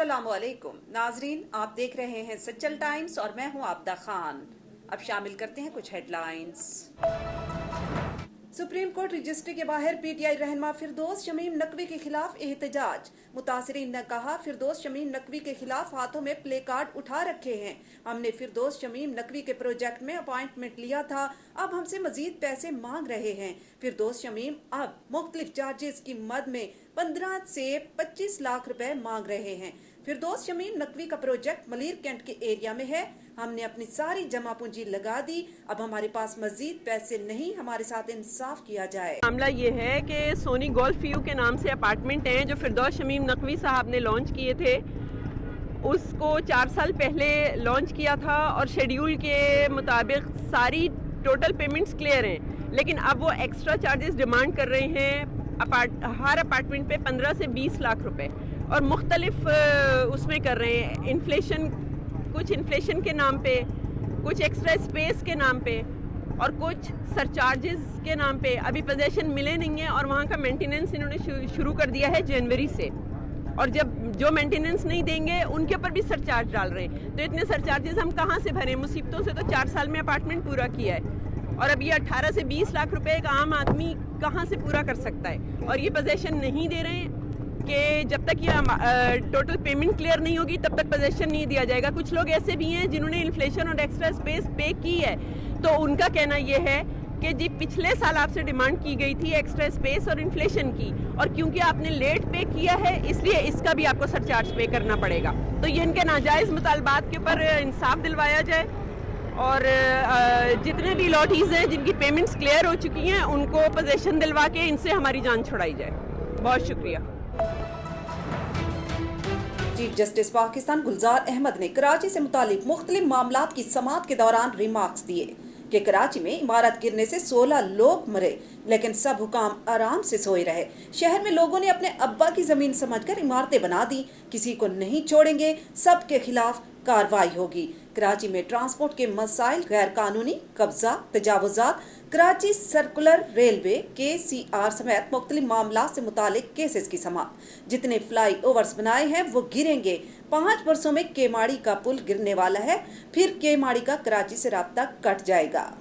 अस्सलाम वालेकुम नाजरीन, आप देख रहे हैं सच्चल टाइम्स और मैं हूं आबदा खान। अब शामिल करते हैं कुछ हेडलाइंस। सुप्रीम कोर्ट रजिस्ट्री के बाहर पीटीआई रहनुमा फिरदौस शमीम नकवी के खिलाफ एहतजाज। मुतासरीन ने कहा, फिरदौस शमीम नकवी के खिलाफ हाथों में प्ले कार्ड उठा रखे हैं। हमने फिरदौस शमीम नकवी के प्रोजेक्ट में अपॉइंटमेंट लिया था, अब हमसे मजीद पैसे मांग रहे हैं। फिरदौस शमीम अब मुख्तलिफ चार्जेस की मद में 15 से 25 लाख रुपए मांग रहे हैं। फिरदौस शमीम नकवी का प्रोजेक्ट मलीर कैंट के एरिया में है। हमने अपनी सारी जमा पूंजी लगा दी, अब हमारे पास मजीद पैसे नहीं, हमारे साथ इंसाफ किया जाए। मामला ये है कि सोनी गोल्फ व्यू के नाम से अपार्टमेंट हैं जो फिरदौस शमीम नकवी साहब ने लॉन्च किए थे। उसको 4 साल पहले लॉन्च किया था और शेड्यूल के मुताबिक सारी टोटल पेमेंट्स क्लियर हैं, लेकिन अब वो एक्स्ट्रा चार्जेस डिमांड कर रहे हैं हर अपार्टमेंट पे 15 से 20 लाख रुपए और मुख्तलिफ उसमें कर रहे हैं। कुछ इन्फ्लेशन के नाम पे, कुछ एक्स्ट्रा स्पेस के नाम पे और कुछ सरचार्जेस के नाम पे। अभी पोजेशन मिले नहीं है और वहाँ का मेंटेनेंस इन्होंने शुरू कर दिया है जनवरी से, और जब जो मेंटेनेंस नहीं देंगे उनके ऊपर भी सरचार्ज डाल रहे हैं। तो इतने सरचार्जेस हम कहाँ से भरें? मुसीबतों से तो 4 साल में अपार्टमेंट पूरा किया है और अब ये 18 से 20 लाख रुपए एक आम आदमी कहाँ से पूरा कर सकता है? और ये पोजेशन नहीं दे रहे हैं कि जब तक ये टोटल पेमेंट क्लियर नहीं होगी तब तक पोजेशन नहीं दिया जाएगा। कुछ लोग ऐसे भी हैं जिन्होंने इन्फ्लेशन और एक्स्ट्रा स्पेस पे की है, तो उनका कहना ये है कि जी पिछले साल आपसे डिमांड की गई थी एक्स्ट्रा स्पेस और इन्फ्लेशन की, और क्योंकि आपने लेट पे किया है इसलिए इसका भी आपको सरचार्ज पे करना पड़ेगा। तो ये इनके नाजायज़ मुतालबात के ऊपर इंसाफ दिलवाया जाए और जितने भी लॉटीज़ हैं जिनकी पेमेंट्स क्लियर हो चुकी हैं उनको पोजेशन दिलवा के इनसे हमारी जान छुड़ाई जाए। बहुत शुक्रिया। चीफ जस्टिस पाकिस्तान गुलजार अहमद ने कराची से मुतालिक मुख्तलिफ मामलात की समाअत के दौरान रिमार्क्स दिए कि कराची में इमारत गिरने से 16 लोग मरे, लेकिन सब हुकाम आराम से सोए रहे। शहर में लोगों ने अपने अब्बा की जमीन समझकर इमारतें बना दी, किसी को नहीं छोड़ेंगे, सबके खिलाफ कार्रवाई होगी। कराची में ट्रांसपोर्ट के मसाइल, गैर कानूनी कब्जा, तजावुजात, कराची सर्कुलर रेलवे, KCR समेत मुख्तलिफ मामला से मुतालिक केसेस की समाअत। जितने फ्लाई ओवर्स बनाए हैं वो गिरेंगे। 5 वर्षों में केमाड़ी का पुल गिरने वाला है, फिर केमाड़ी का कराची से राब्ता कट जाएगा।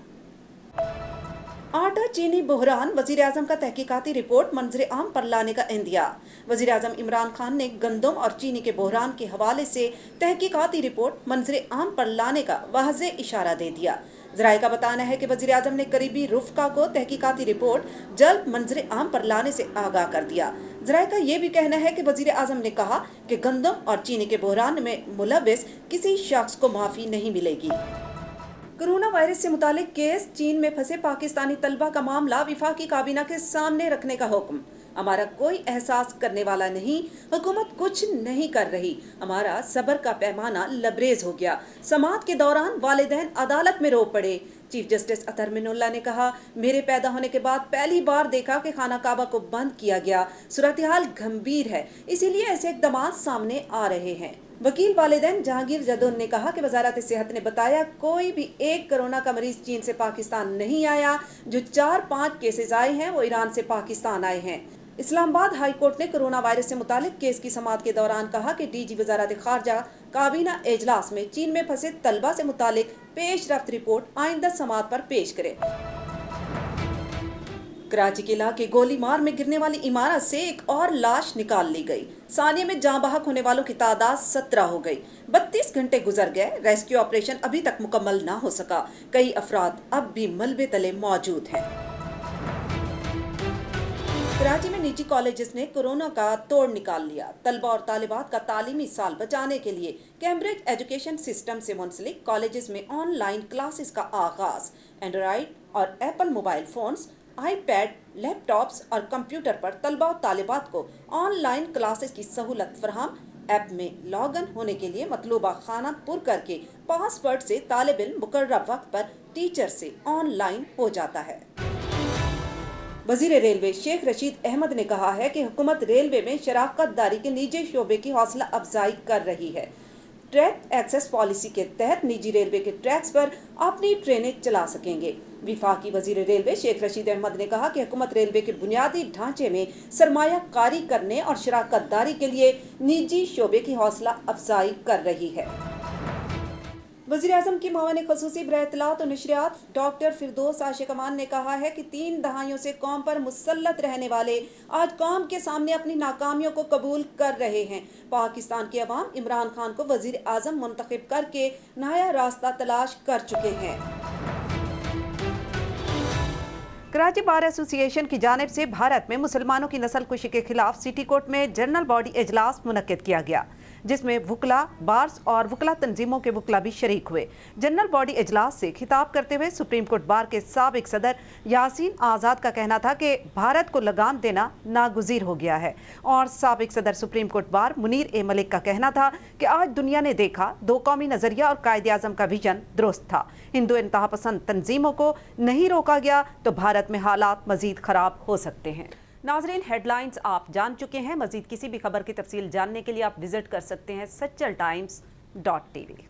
आटा चीनी बहरान, वजीर आजम का तहकीकाती रिपोर्ट मंजर आम पर लाने का इंदिया। वजीर आजम इमरान खान ने गंदम और चीनी के बहरान के हवाले से तहकीकाती रिपोर्ट मंजर आम पर लाने का वाज़े इशारा दे दिया। ज़राए का बताना है कि वजीर आजम ने करीबी रुफ़का को तहकीकाती रिपोर्ट जल्द मंजर आम पर लाने से आगाह कर दिया। ज़राए का ये भी कहना है कि वजीर आजम ने कहा कि गंदम और चीनी के बहरान में मुलव्विस किसी शख्स को माफ़ी नहीं मिलेगी। कोरोना वायरस से मुतालिक केस, चीन में फंसे पाकिस्तानी तलबा का मामला विफाकी काबीना के सामने रखने का हुक्म। हमारा कोई एहसास करने वाला नहीं, हुकूमत कुछ नहीं कर रही, हमारा सब्र का पैमाना लबरेज हो गया। समाअत के दौरान वालिदैन अदालत में रो पड़े। चीफ जस्टिस अतर मिनुल्लाह ने कहा, मेरे पैदा होने के बाद पहली बार देखा कि खाना काबा को बंद किया गया। सूरत-ए-हाल गंभीर है, इसीलिए ऐसे इक़दाम सामने आ रहे हैं। वकील वालिदैन जहांगीर जदोन ने कहा कि वजारत सेहत ने बताया कोई भी एक कोरोना का मरीज चीन से पाकिस्तान नहीं आया। जो 4-5 केसेस आए हैं वो ईरान से पाकिस्तान आए हैं। इस्लामाबाद हाई कोर्ट ने कोरोना वायरस से मुतालिक केस की समाअत के दौरान कहा कि DG वजारत खारजा काबीना एजलास में चीन में फंसे तलबा से मुतालिक पेशरफ्त रिपोर्ट आइंदा समाअत पर पेश करे। कराची के इलाके गोली मार में गिरने वाली इमारत से एक और लाश निकाल ली गई। सानिया में जाँ बहक होने वालों की तादाद 17 हो गई। 32 घंटे गुजर गए, रेस्क्यू ऑपरेशन अभी तक मुकम्मल ना हो सका। कई अफराद अब भी मलबे तले मौजूद हैं। कराची में निजी कॉलेजेस ने कोरोना का तोड़ निकाल लिया। तलबा और तालिबात का तालीमी साल बचाने के लिए कैम्ब्रिज एजुकेशन सिस्टम से मुंसलिक कॉलेजेस में ऑनलाइन क्लासेस का आगाज। एंड्रॉइड और Apple mobile phones, iPad, laptops और कंप्यूटर पर तलबा और तालिबात को ऑनलाइन क्लासेस की सहूलत फराहम। ऐप में लॉग इन होने के लिए मतलूबा खाना पुर करके पासवर्ड से तालिब इल्म मुकर्रर वक्त पर टीचर से ऑनलाइन हो जाता है। वजीर रेलवे शेख रशीद अहमद ने कहा है कि हुकूमत रेलवे में शराकत दारी के निजी शोबे की हौसला अफजाई कर रही है। ट्रैक एक्सेस पॉलिसी के तहत निजी रेलवे के ट्रैक्स पर अपनी ट्रेनें चला सकेंगे। वफाकी वजीर रेलवे शेख रशीद अहमद ने कहा कि हुकूमत रेलवे के बुनियादी ढांचे में सरमाया कारी करने और शराकतदारी के लिए निजी शोबे की हौसला अफजाई कर रही है। वज़ीर-ए-आज़म की मावन ख़ुसूसी बराए इत्तलात और नशरियात डॉक्टर फिरदौस आशिक अमान ने कहा है कि 3 दहाइयों से कौम पर मुसल्लत रहने वाले आज कौम के सामने अपनी नाकामियों को कबूल कर रहे हैं। पाकिस्तान के अवाम इमरान खान को वज़ीर-ए-आज़म मुंतखब करके नया रास्ता तलाश कर चुके हैं। कराची बार एसोसिएशन की जानिब से भारत में मुसलमानों की नस्ल कुशी के खिलाफ सिटी कोर्ट में जनरल बॉडी इजलास मुनक्किद किया गया, जिसमें वुकला, बार्स और वुकला तंजीमों के वुकला भी शरीक हुए। जनरल बॉडी इजलास से खिताब करते हुए सुप्रीम कोर्ट बार के साबिक सदर यासीन आज़ाद का कहना था कि भारत को लगाम देना नागुज़ीर हो गया है, और साबिक सदर सुप्रीम कोर्ट बार मुनीर ए मलिक का कहना था कि आज दुनिया ने देखा 2 कौमी नज़रिया और कायदे आज़म का विजन दुरुस्त था। हिंदू इंतहा पसंद तंजीमों को नहीं रोका गया तो भारत में हालात मज़ीद ख़राब हो सकते हैं। नाज़रीन, हेडलाइंस आप जान चुके हैं। मज़ीद किसी भी खबर की तफसील जानने के लिए आप विजिट कर सकते हैं सच्चल times.tv।